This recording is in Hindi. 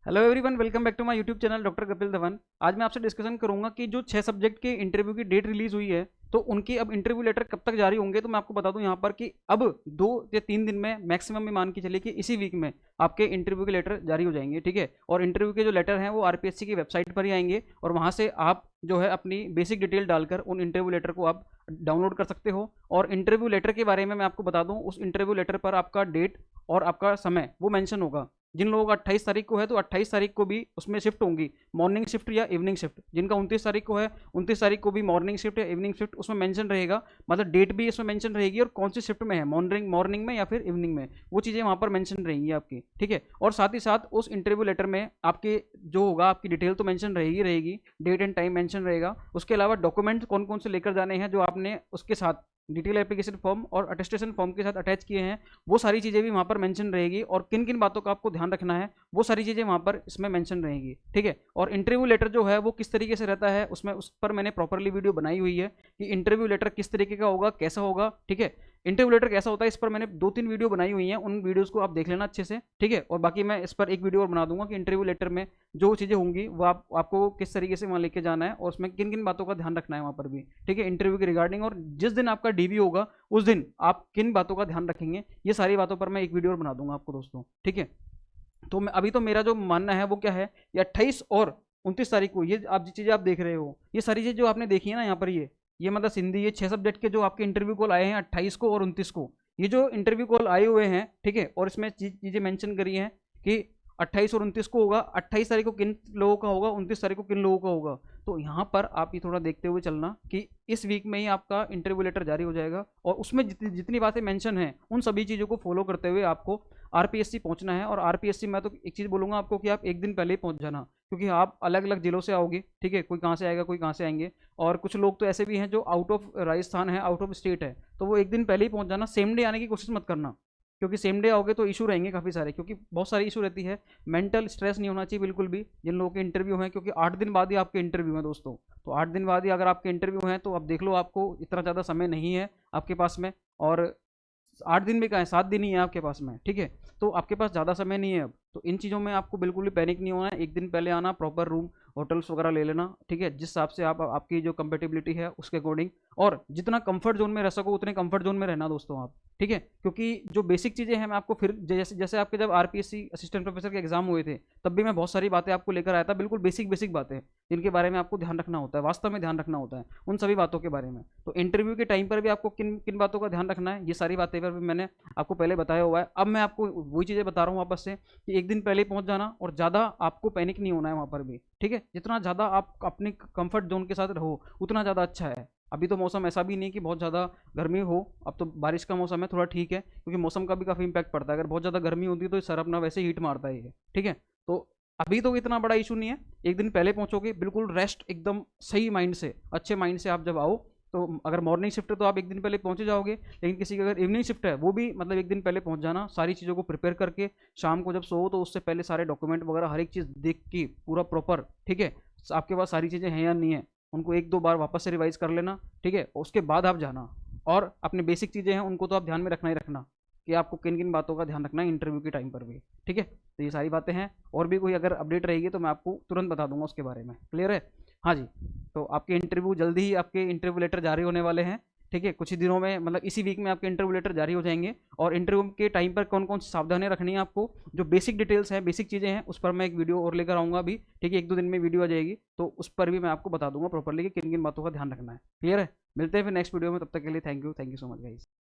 Hello everyone, welcome back to my YouTube channel doctor Kapil Dhawan. आज मैं आपसे डिस्कशन करूंगा कि जो 6 सब्जेक्ट के इंटरव्यू की डेट रिलीज हुई है, तो उनकी अब इंटरव्यू लेटर कब तक जारी होंगे। तो मैं आपको बता दूं यहाँ पर कि अब 2 या 3 दिन में मैक्सिमम में मान के चलिए कि इसी वीक में आपके इंटरव्यू के लेटर जारी हो जाएंगे। ठीक है, और इंटरव्यू के जो लेटर हैं वो आरपीएससी की वेबसाइट पर ही आएंगे और वहाँ से आप जो है अपनी बेसिक डिटेल डालकर उन इंटरव्यू लेटर को आप डाउनलोड कर सकते हो। और इंटरव्यू लेटर के बारे में मैं आपको बता दूं, उस इंटरव्यू लेटर पर आपका डेट और आपका समय वो मेंशन होगा। जिन लोगों का 28 तारीख को है तो 28 तारीख को भी उसमें शिफ्ट होंगी, मॉर्निंग शिफ्ट या इवनिंग शिफ्ट। जिनका 29 तारीख को है 29 तारीख को भी मॉर्निंग शिफ्ट या इवनिंग शिफ्ट उसमें मेंशन रहेगा, मतलब डेट भी इसमें मेंशन रहेगी और कौन सी शिफ्ट में है, मॉर्निंग मॉर्निंग में या फिर इवनिंग में, वो चीज़ें वहाँ पर मेंशन रहेंगी आपकी। ठीक है, और साथ ही साथ उस इंटरव्यू लेटर में आपके जो होगा आपकी डिटेल तो मेंशन रहेगी रहेगी, डेट एंड टाइम मेंशन रहेगा। उसके अलावा डॉक्यूमेंट कौन कौन से लेकर जाने हैं जो आपने उसके साथ डिटेल एप्लीकेशन फॉर्म और अटेस्टेशन फॉर्म के साथ अटैच किए हैं, वो सारी चीज़ें भी वहाँ पर मेंशन रहेगी। और किन किन बातों का आपको ध्यान रखना है वो सारी चीज़ें वहाँ पर इसमें मेंशन रहेंगी। ठीक है, और इंटरव्यू लेटर जो है वो किस तरीके से रहता है उसमें उस पर मैंने प्रॉपरली वीडियो बनाई हुई है कि इंटरव्यू लेटर किस तरीके का होगा, कैसा होगा। ठीक है, इंटरव्यू लेटर कैसा होता है इस पर मैंने 2-3 वीडियो बनाई हुई हैं, उन वीडियोस को आप देख लेना अच्छे से। ठीक है, और बाकी मैं इस पर एक वीडियो और बना दूंगा कि इंटरव्यू लेटर में जो चीज़ें होंगी वो आपको किस तरीके से वहाँ लेके जाना है और उसमें किन किन बातों का ध्यान रखना है वहाँ पर भी। ठीक है, इंटरव्यू के रिगार्डिंग, और जिस दिन आपका डीवी होगा उस दिन आप किन बातों का ध्यान रखेंगे, ये सारी बातों पर मैं एक वीडियो और बना दूंगा आपको दोस्तों। ठीक है, तो मैं अभी तो मेरा जो मानना है वो क्या है, ये 28 और 29 तारीख को ये आप चीज़ें आप देख रहे हो, ये सारी चीज़ जो आपने देखी है ना यहाँ पर, ये मतलब सिंधी, ये 6 सब्जेक्ट के जो आपके इंटरव्यू कॉल आए हैं 28 को और 29 को, ये जो इंटरव्यू कॉल आए हुए हैं। ठीक है, और इसमें चीज़ें मेंशन करी हैं कि 28 और 29 को होगा, 28 तारीख को किन लोगों का होगा, 29 तारीख को किन लोगों का होगा। तो यहाँ पर आप ये थोड़ा देखते हुए चलना कि इस वीक में ही आपका इंटरव्यू लेटर जारी हो जाएगा और उसमें जितनी जितनी बातें मेंशन हैं उन सभी चीज़ों को फॉलो करते हुए आपको आरपीएससी पहुंचना है। और आरपीएससी मैं तो एक चीज़ बोलूँगा आपको कि आप एक दिन पहले ही पहुंच जाना, क्योंकि आप अलग अलग जिलों से आओगे। ठीक है, कोई कहाँ से आएगा, कोई कहाँ से आएंगे, और कुछ लोग तो ऐसे भी हैं जो आउट ऑफ राजस्थान है, आउट ऑफ स्टेट है, तो वो एक दिन पहले ही पहुंच जाना। सेम डे आने की कोशिश मत करना, क्योंकि सेम डे आओगे तो इशू रहेंगे काफ़ी सारे, क्योंकि बहुत सारी इशू रहती है। मेंटल स्ट्रेस नहीं होना चाहिए बिल्कुल भी जिन लोगों के इंटरव्यू हैं, क्योंकि 8 दिन बाद ही आपके इंटरव्यू हैं दोस्तों। तो 8 दिन बाद ही अगर आपके इंटरव्यू हैं तो आप देख लो, आपको इतना ज़्यादा समय नहीं है आपके पास में। और 8 दिन भी कहाँ है, 7 दिन ही है आपके पास में। ठीक है, तो आपके पास ज़्यादा समय नहीं है अब, तो इन चीज़ों में आपको बिल्कुल भी पैनिक नहीं होना है। एक दिन पहले आना, प्रॉपर रूम होटल्स वगैरह ले लेना। ठीक है, जिस हिसाब से आप आपकी जो कंपेटेबिलिटी है उसके अकॉर्डिंग, और जितना कंफर्ट जोन में रह सको उतने कंफर्ट जोन में रहना दोस्तों आप। ठीक है, क्योंकि जो बेसिक चीज़ें हैं मैं आपको फिर जैसे जैसे आपके जब आरपीएससी असिस्टेंट प्रोफेसर के एग्जाम हुए थे तब भी मैं बहुत सारी बातें आपको लेकर आया था, बिल्कुल बेसिक बेसिक बातें जिनके बारे में आपको ध्यान रखना होता है, वास्तव में ध्यान रखना होता है उन सभी बातों के बारे में। तो इंटरव्यू के टाइम पर भी आपको किन किन बातों का ध्यान रखना है, ये सारी बातें पर भी मैंने आपको पहले बताया हुआ है। अब मैं आपको वही चीज़ें बता रहा हूँ वापस से कि एक दिन पहले पहुंच जाना और ज़्यादा आपको पैनिक नहीं होना है वहाँ पर भी। ठीक है, जितना ज़्यादा आप अपने कंफर्ट जोन के साथ रहो उतना ज़्यादा अच्छा है। अभी तो मौसम ऐसा भी नहीं कि बहुत ज़्यादा गर्मी हो, अब तो बारिश का मौसम है, थोड़ा ठीक है, क्योंकि मौसम का भी काफ़ी इंपैक्ट पड़ता है। अगर बहुत ज़्यादा गर्मी होती है तो सर अपना वैसे हीट मारता है ये। ठीक है, तो अभी तो इतना बड़ा इशू नहीं है, एक दिन पहले पहुंचोगे बिल्कुल रेस्ट एकदम सही माइंड से, अच्छे माइंड से आप जब आओ, तो अगर मॉर्निंग शिफ्ट है तो आप एक दिन पहले पहुंचे जाओगे, लेकिन किसी की अगर इवनिंग शिफ्ट है वो भी मतलब एक दिन पहले पहुंच जाना, सारी चीज़ों को प्रिपेयर करके। शाम को जब सो तो उससे पहले सारे डॉक्यूमेंट वगैरह हर एक चीज़ देख के पूरा प्रॉपर। ठीक है, आपके पास सारी चीज़ें हैं या नहीं है उनको 1-2 बार वापस से रिवाइज कर लेना। ठीक है, उसके बाद आप जाना, और अपनी बेसिक चीज़ें हैं उनको तो आप ध्यान में रखना ही रखना कि आपको किन किन बातों का ध्यान रखना है इंटरव्यू के टाइम पर भी। ठीक है, तो ये सारी बातें हैं, और भी कोई अगर अपडेट रहेगी तो मैं आपको तुरंत बता दूंगा उसके बारे में। क्लियर है? हाँ जी, तो आपके इंटरव्यू जल्दी ही, आपके इंटरव्यू लेटर जारी होने वाले हैं। ठीक है, कुछ ही दिनों में, मतलब इसी वीक में आपके इंटरव्यू लेटर जारी हो जाएंगे। और इंटरव्यू के टाइम पर कौन कौन सी सावधानियां रखनी है आपको, जो बेसिक डिटेल्स हैं, बेसिक चीज़ें हैं, उस पर मैं एक वीडियो और लेकर आऊँगा अभी। ठीक है, 1-2 दिन में वीडियो आ जाएगी, तो उस पर भी मैं आपको बता दूंगा प्रॉपरली कि किन किन बातों का ध्यान रखना है। क्लियर है? मिलते हैं फिर नेक्स्ट वीडियो में, तब तक के लिए thank you so much guys.